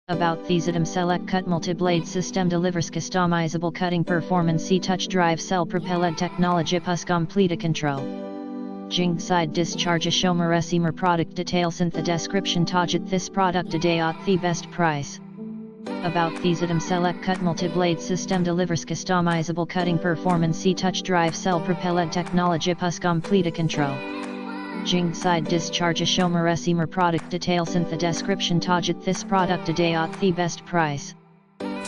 About these item select cut multi-blade system delivers customizable cutting performance touch drive self-propelled technology plus complete control. Jing side discharge shomer esimer product details in the description target this product today at the best price. About these item select cut multi-blade system delivers customizable cutting performance touch drive self-propelled technology plus complete control. Jing side discharge shomer esimer product details in the description target this product today at the best price.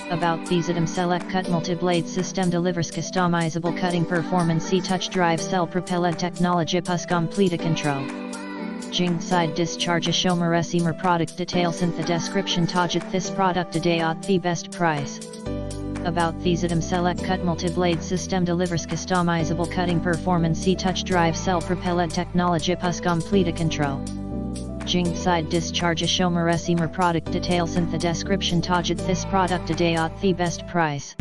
About these item select cut multi-blade system delivers customizable cutting performance touch drive self-propelled technology plus complete control. Jing side discharge shomer esimer product details in the description target this product today at the best price. About these item select cut multi-blade system delivers customizable cutting performance touch drive self-propelled technology plus complete control. Jing side discharge shomer esimer product details in the description target this product today at the best price.